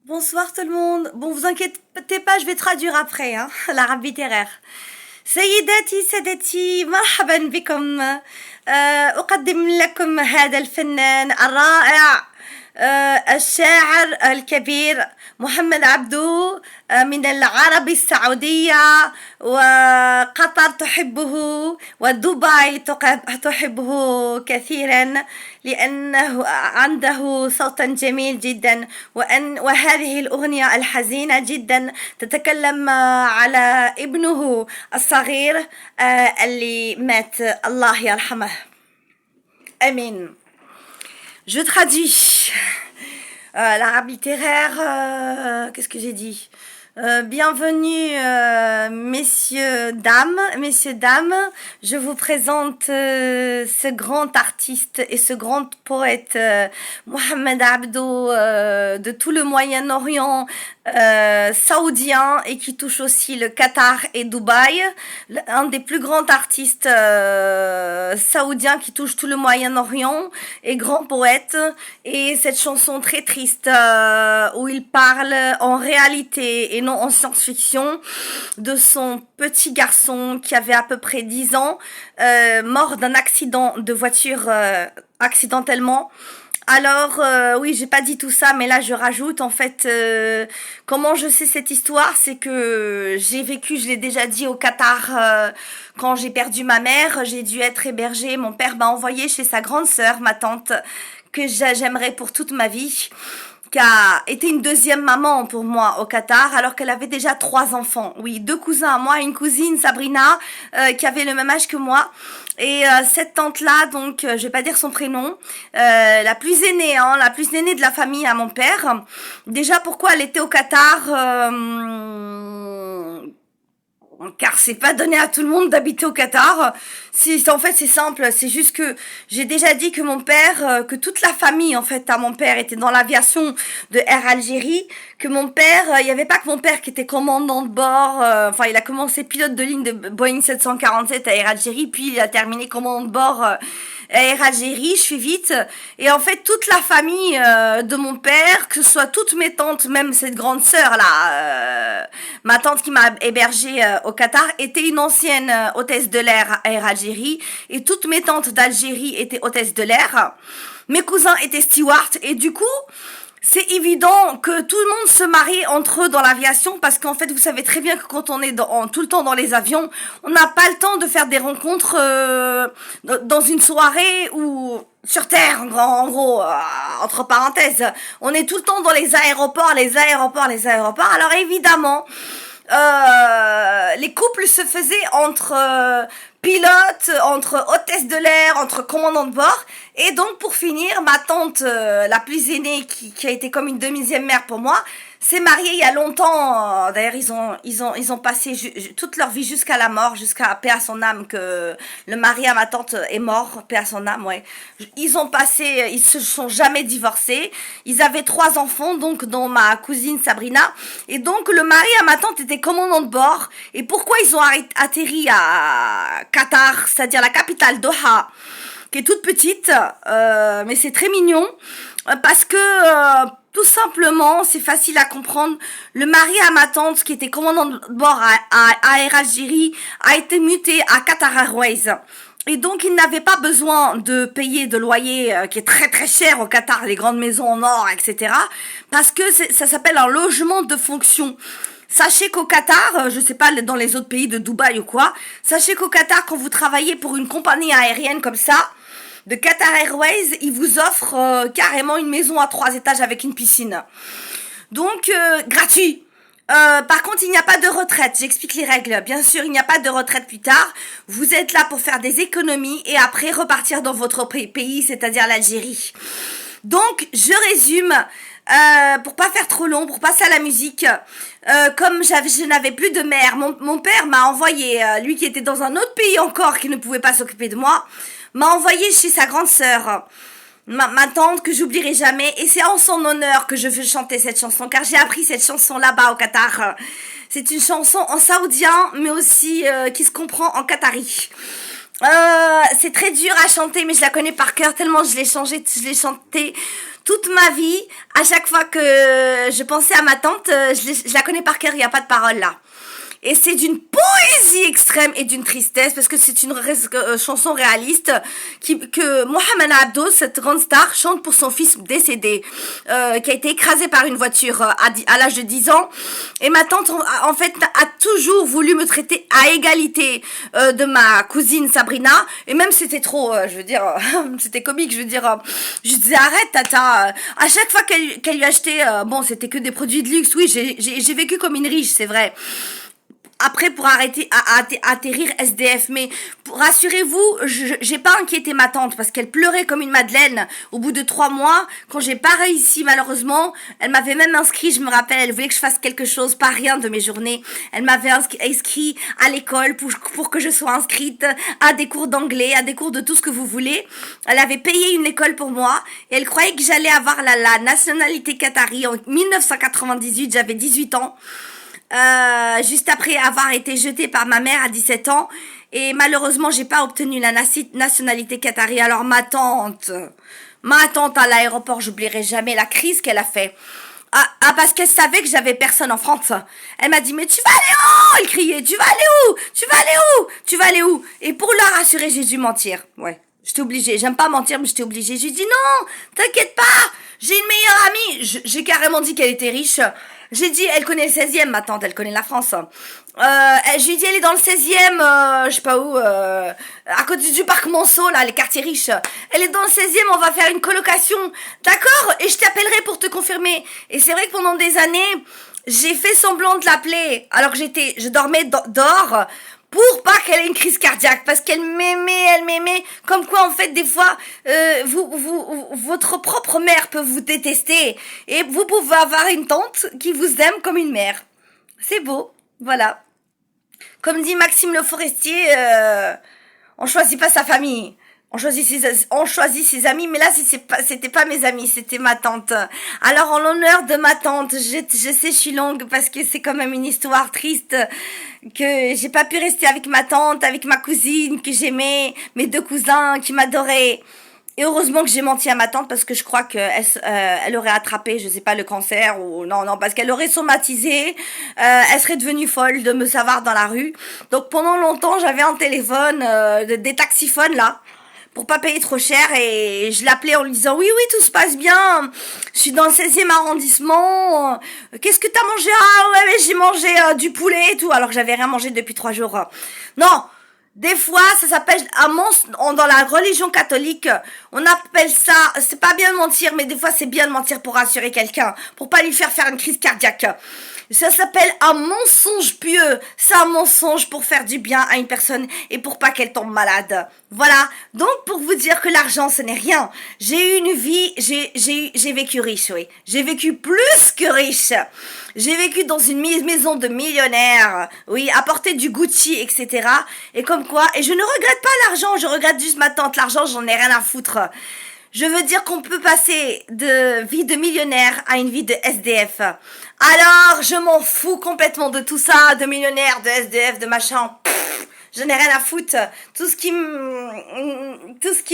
Bonsoir tout le monde. Bon, vous inquiétez pas, je vais traduire après, hein, l'arabe littéraire. سيداتي سادتي مرحبا بكم. أقدم لكم هذا الفنان الرائع، الشاعر الكبير محمد عبدو، من العرب السعودية، وقطر تحبه ودبي تحبه كثيرا لأنه عنده صوتا جميل جدا، وهذه الأغنية الحزينة جدا تتكلم على ابنه الصغير اللي مات، الله يرحمه. آمين. Je traduis. L'arabe littéraire, qu'est-ce que j'ai dit? Bienvenue, messieurs, dames. Je vous présente ce grand artiste et ce grand poète, Mohamed Abdo, de tout le Moyen-Orient saoudien, et qui touche aussi le Qatar et Dubaï. Un des plus grands artistes saoudiens qui touche tout le Moyen-Orient et grand poète. Et cette chanson très triste où il parle en réalité et non en science-fiction de son petit garçon qui avait à peu près 10 ans, mort d'un accident de voiture accidentellement. Alors, oui, j'ai pas dit tout ça, mais là je rajoute en fait comment je sais cette histoire, c'est que j'ai vécu, je l'ai déjà dit, au Qatar quand j'ai perdu ma mère, j'ai dû être hébergée, mon père m'a envoyé chez sa grande sœur, ma tante, que j'aimerais pour toute ma vie, qui a été une deuxième maman pour moi au Qatar, alors qu'elle avait déjà 3 enfants. Oui, 2 cousins à moi, une cousine, Sabrina, qui avait le même âge que moi. Et cette tante-là, donc, je vais pas dire son prénom, la plus aînée, hein, la plus aînée de la famille à mon père. Déjà, pourquoi elle était au Qatar car c'est pas donné à tout le monde d'habiter au Qatar. En fait, c'est simple, c'est juste que j'ai déjà dit que mon père, que toute la famille en fait à mon père était dans l'aviation de Air Algérie, que mon père, il y avait pas que mon père qui était commandant de bord, enfin il a commencé pilote de ligne de Boeing 747 à Air Algérie, puis il a terminé commandant de bord à Air Algérie, je fais vite. Et en fait, toute la famille de mon père, que ce soit toutes mes tantes, même cette grande sœur là, ma tante qui m'a hébergée au Qatar, était une ancienne hôtesse de l'air à Air Algérie, et toutes mes tantes d'Algérie étaient hôtesses de l'air. Mes cousins étaient stewards, et du coup, c'est évident que tout le monde se marie entre eux dans l'aviation, parce qu'en fait, vous savez très bien que quand on est tout le temps dans les avions, on n'a pas le temps de faire des rencontres dans une soirée ou sur Terre, en gros, entre parenthèses. On est tout le temps dans les aéroports. Alors évidemment, les couples se faisaient entre pilote, entre hôtesse de l'air, entre commandant de bord. Et donc, pour finir, ma tante, la plus aînée, qui a été comme une deuxième mère pour moi, s'est mariée il y a longtemps. D'ailleurs, ils ont passé toute leur vie jusqu'à la mort, jusqu'à paix à son âme, que le mari à ma tante est mort, paix à son âme, ouais. Ils se sont jamais divorcés. Ils avaient 3 enfants, donc, dont ma cousine Sabrina. Et donc, le mari à ma tante était commandant de bord. Et pourquoi ils ont atterri à Qatar, c'est-à-dire la capitale Doha, qui est toute petite, mais c'est très mignon, parce que tout simplement, c'est facile à comprendre, le mari à ma tante, qui était commandant de bord à Air Algérie, a été muté à Qatar Airways. Et donc, il n'avait pas besoin de payer de loyer qui est très très cher au Qatar, les grandes maisons en or, etc. Parce que ça s'appelle un logement de fonction. Sachez qu'au Qatar, je sais pas dans les autres pays de Dubaï ou quoi, sachez qu'au Qatar, quand vous travaillez pour une compagnie aérienne comme ça, de Qatar Airways, ils vous offrent carrément une maison à 3 étages avec une piscine. Donc, gratuit. Par contre, il n'y a pas de retraite. J'explique les règles. Bien sûr, il n'y a pas de retraite plus tard. Vous êtes là pour faire des économies et après repartir dans votre pays, c'est-à-dire l'Algérie. Donc, je résume, pour pas faire trop long, pour passer à la musique. Comme je n'avais plus de mère, mon père m'a envoyé, lui qui était dans un autre pays encore, qui ne pouvait pas s'occuper de moi, m'a envoyé chez sa grande sœur, ma tante, que j'oublierai jamais, et c'est en son honneur que je veux chanter cette chanson, car j'ai appris cette chanson là-bas au Qatar. C'est une chanson en saoudien, mais aussi qui se comprend en qatari. C'est très dur à chanter, mais je la connais par cœur tellement je l'ai chanté toute ma vie. À chaque fois que je pensais à ma tante, je la connais par cœur, il n'y a pas de parole là. Et c'est d'une poésie extrême et d'une tristesse parce que c'est une chanson réaliste que Mohamed Abdo, cette grande star, chante pour son fils décédé, qui a été écrasé par une voiture à l'âge de 10 ans. Et ma tante, en fait, a toujours voulu me traiter à égalité de ma cousine Sabrina. Et même c'était trop, je veux dire, c'était comique, je veux dire. Je disais arrête tata. À chaque fois qu'elle lui achetait, bon c'était que des produits de luxe, oui j'ai vécu comme une riche, c'est vrai. Après pour arrêter atterrir SDF, mais rassurez-vous, j'ai pas inquiété ma tante parce qu'elle pleurait comme une madeleine au bout de 3 mois. Quand j'ai pas réussi malheureusement, elle m'avait même inscrit, je me rappelle, elle voulait que je fasse quelque chose, pas rien de mes journées. Elle m'avait inscrit à l'école pour que je sois inscrite à des cours d'anglais, à des cours de tout ce que vous voulez. Elle avait payé une école pour moi et elle croyait que j'allais avoir la nationalité qatari en 1998, j'avais 18 ans. Juste après avoir été jetée par ma mère à 17 ans. Et malheureusement, j'ai pas obtenu la nationalité qatari. Alors ma tante à l'aéroport, j'oublierai jamais la crise qu'elle a fait. Parce qu'elle savait que j'avais personne en France. Elle m'a dit, mais tu vas aller où? Elle criait, tu vas aller où? Tu vas aller où? Tu vas aller où? Et pour la rassurer, j'ai dû mentir. Ouais. J'étais obligée. J'aime pas mentir, mais j'étais obligée. J'ai dit, non, t'inquiète pas. J'ai une meilleure amie. J'ai carrément dit qu'elle était riche. J'ai dit, elle connaît le 16e, ma tante, elle connaît la France. Je lui ai dit, elle est dans le 16e, je sais pas où, à côté du parc Monceau, là, les quartiers riches. Elle est dans le 16e, on va faire une colocation. D'accord? Et je t'appellerai pour te confirmer. Et c'est vrai que pendant des années, j'ai fait semblant de l'appeler, alors que je dormais dehors, pour pas qu'elle ait une crise cardiaque, parce qu'elle m'aimait, comme quoi en fait des fois votre propre mère peut vous détester et vous pouvez avoir une tante qui vous aime comme une mère. C'est beau, voilà. Comme dit Maxime Le Forestier, on choisit pas sa famille. On choisit ses amis, mais là c'était pas mes amis, c'était ma tante. Alors en l'honneur de ma tante, je sais je suis longue parce que c'est quand même une histoire triste que j'ai pas pu rester avec ma tante, avec ma cousine que j'aimais, mes 2 cousins qui m'adoraient. Et heureusement que j'ai menti à ma tante parce que je crois que elle aurait attrapé, je sais pas, le cancer ou non, parce qu'elle aurait somatisé, elle serait devenue folle de me savoir dans la rue. Donc pendant longtemps j'avais un téléphone, des taxiphones là, pour pas payer trop cher et je l'appelais en lui disant oui tout se passe bien, je suis dans le 16e arrondissement, qu'est-ce que t'as mangé? Ah ouais mais j'ai mangé du poulet et tout alors que j'avais rien mangé depuis 3 jours. Non, des fois ça s'appelle dans la religion catholique on appelle ça, c'est pas bien de mentir mais des fois c'est bien de mentir pour rassurer quelqu'un, pour pas lui faire une crise cardiaque. Ça s'appelle un mensonge pieux. C'est un mensonge pour faire du bien à une personne et pour pas qu'elle tombe malade. Voilà. Donc, pour vous dire que l'argent, ce n'est rien. J'ai eu une vie, j'ai vécu riche, oui. J'ai vécu plus que riche. J'ai vécu dans une maison de millionnaire. Oui, à porter du Gucci, etc. Et comme quoi, et je ne regrette pas l'argent, je regrette juste ma tante. L'argent, j'en ai rien à foutre. Je veux dire qu'on peut passer de vie de millionnaire à une vie de SDF. Alors, je m'en fous complètement de tout ça, de millionnaire, de SDF, de machin. Pff, je n'ai rien à foutre. Tout ce qui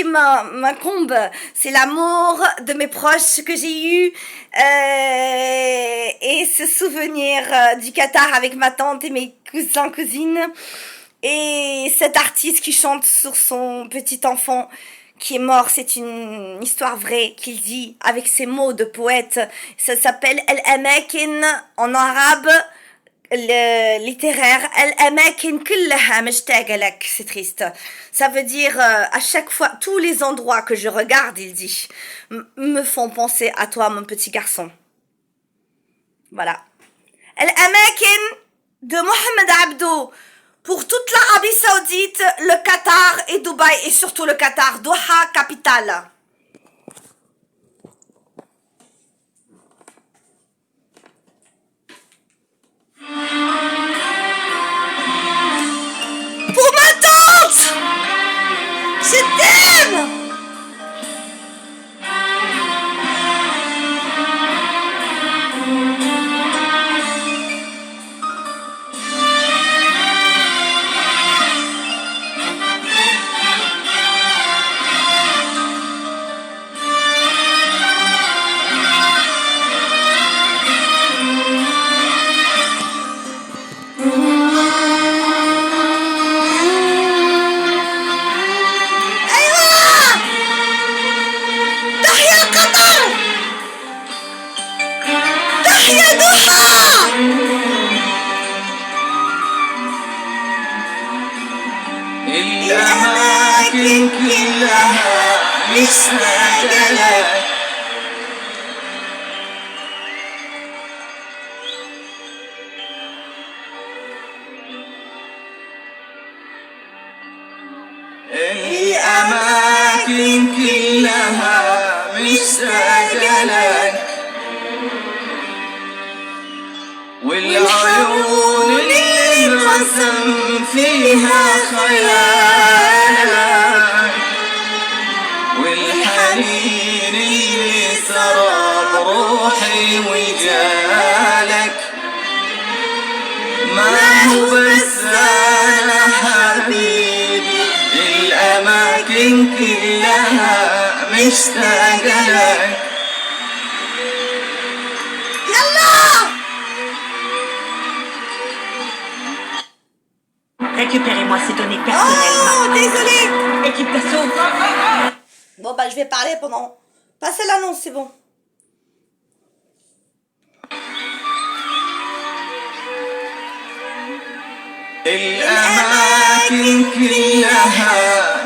m'incombe, c'est l'amour de mes proches que j'ai eu et ce souvenir du Qatar avec ma tante et mes cousins, cousines. Et cet artiste qui chante sur son petit enfant qui est mort, c'est une histoire vraie qu'il dit avec ses mots de poète. Ça s'appelle El Amakin en arabe littéraire. El Amakin kullaha mashtaqa lak. C'est triste. Ça veut dire à chaque fois, tous les endroits que je regarde, il dit, me font penser à toi, mon petit garçon. Voilà. El Amakin de Mohamed Abdo. Pour toute l'Arabie Saoudite, le Qatar et Dubaï, et surtout le Qatar, Doha, capitale. Pour ma tante! Je t'aime! يحيى دوحة. الأماكن كلها مشتاقة لك. الأماكن كلها مشتاقة لك، والعيون اللي انرسم فيها خيالك، والحنين اللي سرى بروحي وجالك. ما هو بس أنا حبيبي، الأماكن كلها مشتاقة لك. Récupérez-moi ces données personnelles. Oh, désolé. Équipe d'assaut. Bon, bah, je vais parler pendant... Passez l'annonce, c'est bon. الأماكن كلها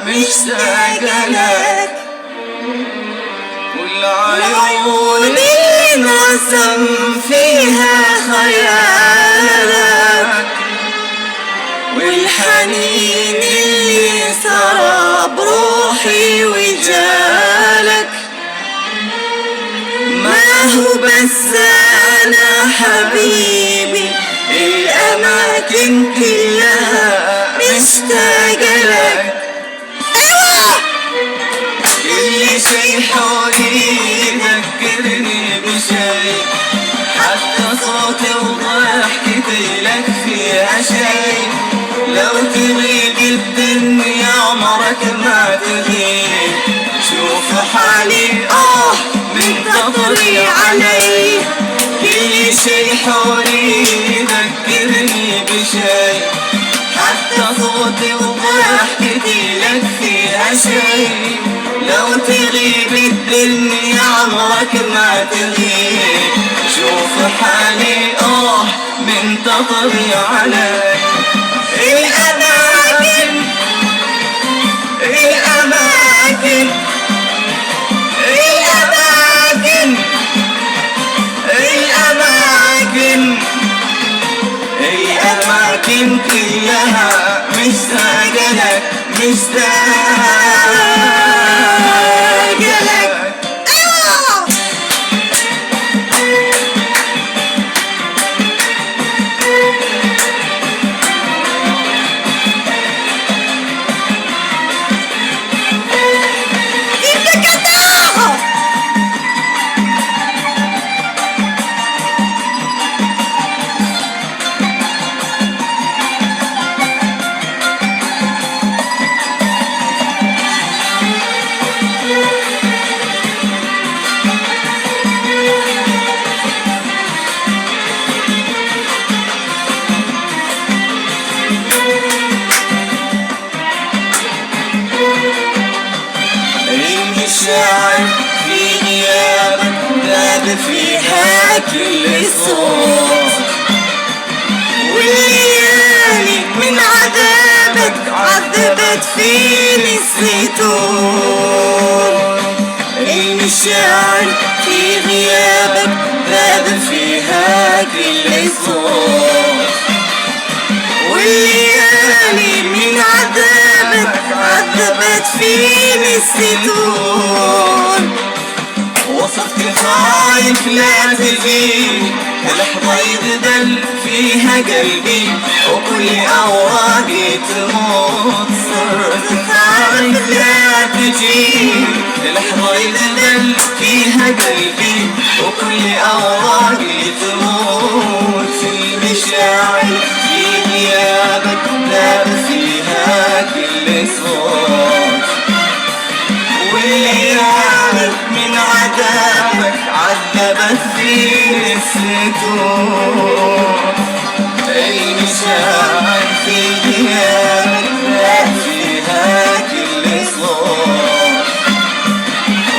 مشتاقة لك، والعيون اللي انرسم فيها خيالك، والحنين اللي سرى بروحي وجالك. ما هو بس أنا حبيبي، الأماكن كلها مشتاقة لك. كل شي حولي يذكرني بشي، حتى صوتي وضحكتي لك فيها شي. لو تغيب الدنيا عمرك ما تغيب، شوف حالي منتظري علي. كل شي حولي يذكرني بشي، حتى صوتي وضحكتي لك فيها شي. لو تغيب الدنيا عمرك ما تغيب، شوف حالي منتظري علي. الأماكن الأماكن الأماكن الأماكن الأماكن كلها مشتاقة لك، مشتاقة لك. المشاعر في غيابك ذاب فيها كل صوت، والليالي من عذابك عذبت فيني الزيتون. المشاعر في غيابك ذاب فيها كل صوت، والليالي من عذابك عذبت فيني الزيتون. وصفت خايف لا تجي، لحظة يذبل فيها قلبي وكل أوراقي تموت. صرت خايف لا تجي، لحظة يذبل فيها قلبي وكل أوراقي تموت. المشاعر في غيابك ذاب فيها كل صوت، والليالي من عذابك عذبت فيني الزيتون. المشاعر في غيابك ذاب فيها كل صوت،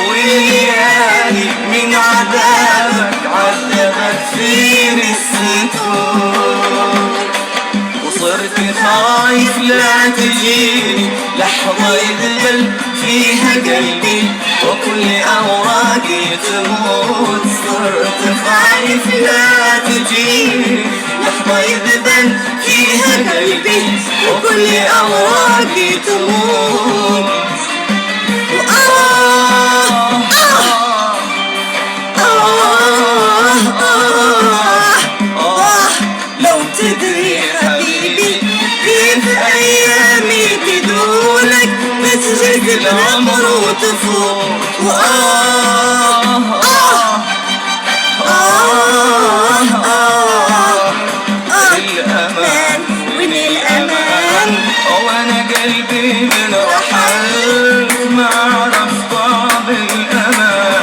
والليالي من عذابك عذبت فيني قلبي وكل أوراقي تموت. صرت خايف لا تجي لحظة يذبل فيها قلبي وكل أوراقي تموت. لو تدري حبيبي كيف أيامي بدونك بتجد العمر وتفوت. الأمان وين الأمان وأنا قلبي من رحل ما عرف طعم الأمان.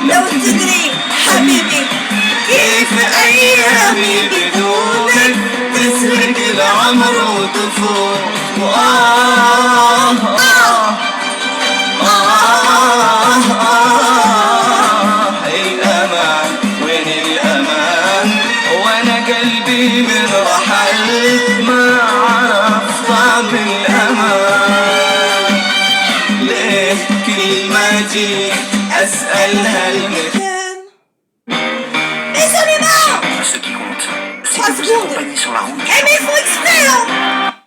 لو تدري حبيبي كيف أيامي بدونك تسرق العمر وتفوت. الأمان وين الأمان وأنا قلبي من رحل ما عرف طعم الأمان. ليه كل ما أجي أسألها المكان. Ce qui compte, c'est que vous accompagnez sur la route. Eh mais ils font exprès hein.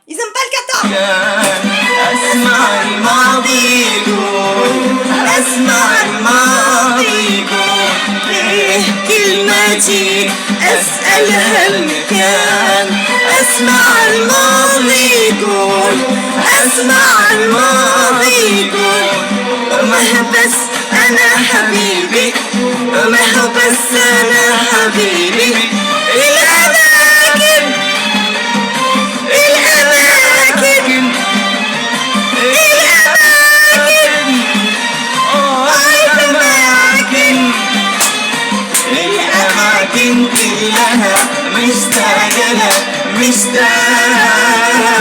Ils aiment pas le kata. أسمع الماضي يقول أسمع الماضي يقول ليه كل ما أجي أسألها المكان. أسمع الماضي يقول أسمع الماضي يقول ما بس أنا حبيبي ما بس أنا حبيبي. الأماكن الأماكن الأماكن كلها مشتاقة لك مشتاقة لك.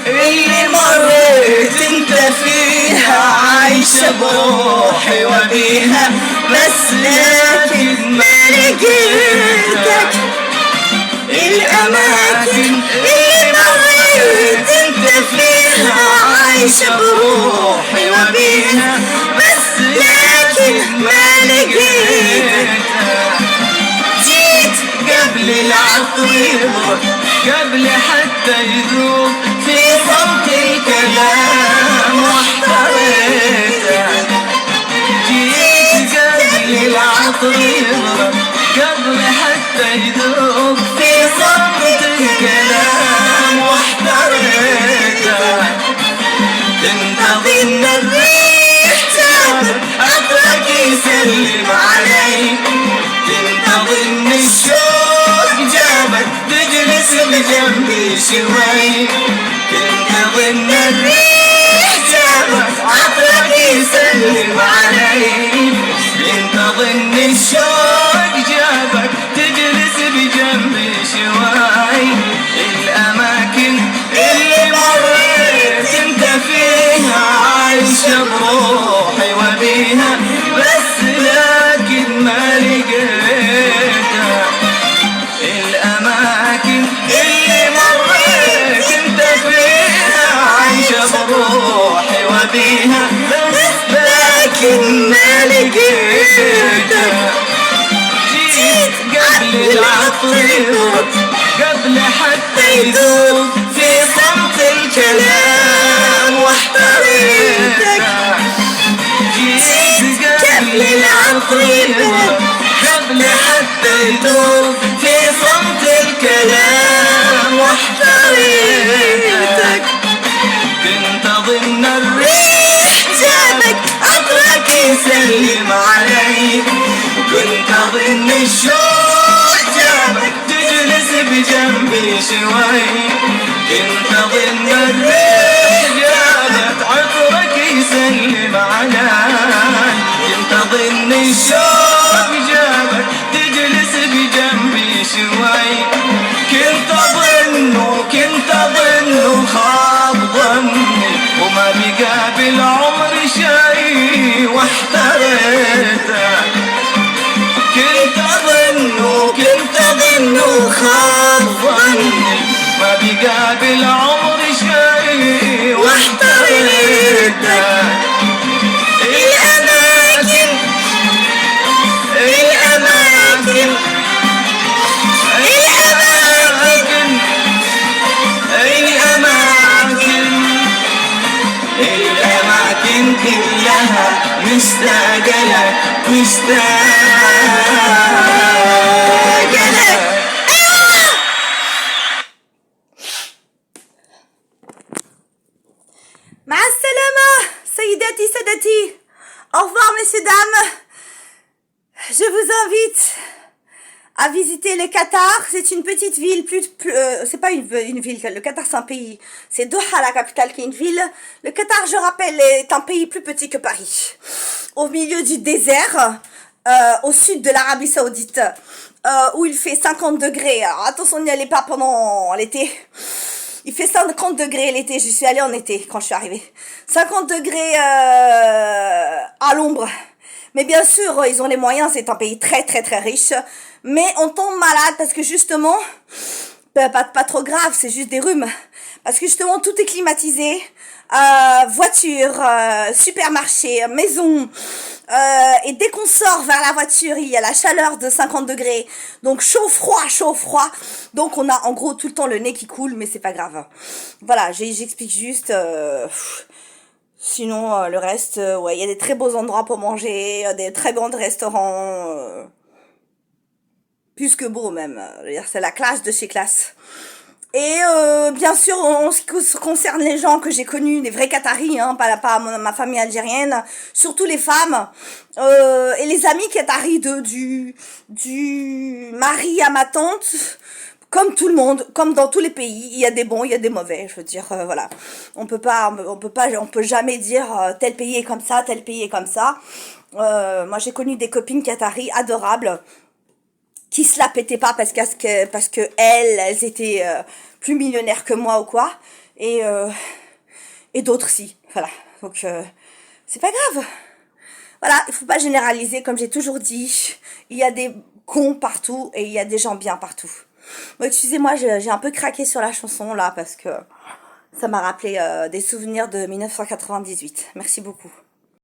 اللي مريت انت فيها عايشة بروحي وبيها بس لكن ما لقيتك. الأماكن اللي مريت انت فيها عايشة بروحي وبيها بس لكن ما لقيتك. جيت قبل العطر يضرب قبل حتى يذوب في صوت الكلام واحتريتك. جيت قبل العطر يضرب قبل حتى يذوب في صوت الكلام واحتريتك. تنتظر ان الريح تابت عطرك يسلم عليك. تنتظر ان الشوق جابك تجلس بجنبي شوي. تنتظر ان الريح جابك عطرك يسلم عليك. تنتظر ان الشوق جابك تجلس بجنبي شوي. الأماكن اللي مريت انت فيها عايشة بروحي وبيها بس لكن ما لقيتها. الأماكن اللي مريت انت فيها عايشة بروحي وبيها بس لكن ما لقيتها. جيت قبل العطر يذوب قبل حتى يذوب في صمت الكلام واحتريتك. جيت قبل العطر يذوب قبل حتى حبيت في صمت الكلام واحتريتك كنت أظن الريح جابك عطرك يسلم علي كنت أظن الشوق جابك تجلس بجنبي شوي كنت أظن الريح جابك عطرك يسلم علي كنت أظن الشوق جابك تجلس بجنبي شوي كنت أظن خاب ظني وما بقى بالعمر شيء واحتريتك كنت أظن خاب ظني ما بقى بالعمر شيء واحتريتك الأماكن الأماكن الأماكن الأماكن الأماكن كلها مشتاقة لك مشتاقة لك مع السلامة سيداتي سادتي. Au revoir messieurs dames. Je vous invite à visiter le Qatar. C'est une petite ville, c'est pas une ville, le Qatar c'est un pays. C'est Doha la capitale qui est une ville. Le Qatar, je rappelle, est un pays plus petit que Paris. Au milieu du désert, au sud de l'Arabie Saoudite, où il fait 50 degrés. Alors attention, n'y allez pas pendant l'été. Il fait 50 degrés l'été, je suis allée en été quand je suis arrivée. 50 degrés à l'ombre. Mais bien sûr, ils ont les moyens, c'est un pays très très très riche. Mais on tombe malade parce que justement, pas trop grave, c'est juste des rhumes. Parce que justement, tout est climatisé. Voiture, supermarché, maison. Et dès qu'on sort vers la voiture, il y a la chaleur de 50 degrés. Donc chaud, froid. Donc on a en gros tout le temps le nez qui coule, mais c'est pas grave. Voilà, j'explique juste. Sinon, le reste, ouais, il y a des très beaux endroits pour manger, des très bons restaurants. Plus que beau même. C'est la classe de chez classe. Et bien sûr, en ce qui concerne les gens que j'ai connus, les vrais Qataris, hein, pas ma famille algérienne, surtout les femmes, et les amis Qataris du mari à ma tante, comme tout le monde, comme dans tous les pays, il y a des bons, il y a des mauvais, je veux dire, voilà. On peut jamais dire tel pays est comme ça, tel pays est comme ça. Moi j'ai connu des copines Qataris adorables, qui se la pétaient pas parce que elles étaient plus millionnaires que moi ou quoi, et d'autres si, voilà. Donc c'est pas grave. Voilà, il faut pas généraliser, comme j'ai toujours dit. Il y a des cons partout et il y a des gens bien partout. Bon, excusez-moi, j'ai un peu craqué sur la chanson là parce que ça m'a rappelé des souvenirs de 1998. Merci beaucoup.